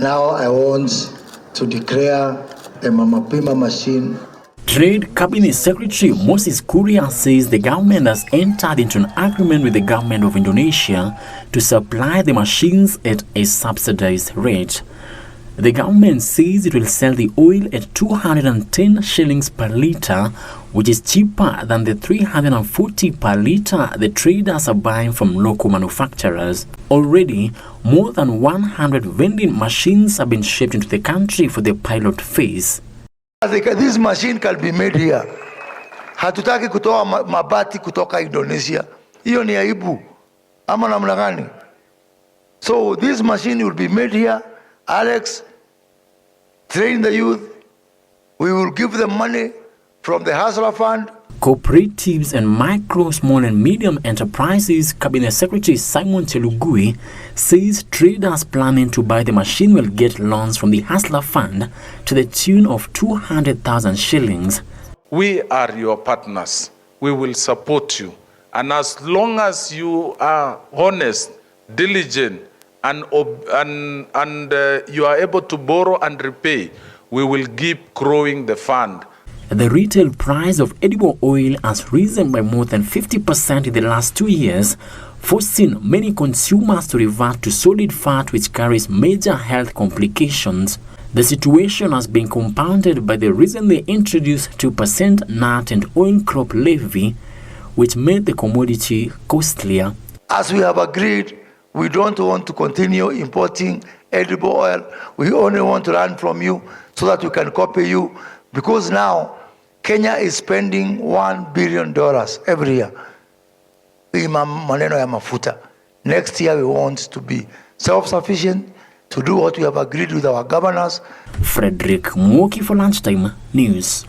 Now I want to declare a Mama-Pima machine. Trade Cabinet Secretary Moses Kuria says the government has entered into an agreement with the government of Indonesia to supply the machines at a subsidized rate. The government says it will sell the oil at 210 shillings per litre, which is cheaper than the 340 per litre the traders are buying from local manufacturers. Already, more than 100 vending machines have been shipped into the country for the pilot phase. This machine can be made here. Hatutaki kutoa mabati kutoka Indonesia. Hiyo ni aibu. Ama namna gani? So this machine will be made here. Alex, train the youth. We will give them money from the Hustler Fund. Cooperatives and micro, small and medium enterprises Cabinet Secretary Simon Chelugui says traders planning to buy the machine will get loans from the Hustler Fund to the tune of 200,000 shillings. We are your partners. We will support you. And as long as you are honest, diligent, and you are able to borrow and repay, we will keep growing the fund. The retail price of edible oil has risen by more than 50% in the last 2 years, forcing many consumers to revert to solid fat, which carries major health complications. The situation has been compounded by the recently introduced 2% nut and oil crop levy, which made the commodity costlier. As we have agreed, we don't want to continue importing edible oil. We only want to learn from you so that we can copy you, because now Kenya is spending $1 billion every year in maneno ya mafuta. Next year we want to be self-sufficient, to do what we have agreed with our governors. Frederick Mwoki for Lunchtime News.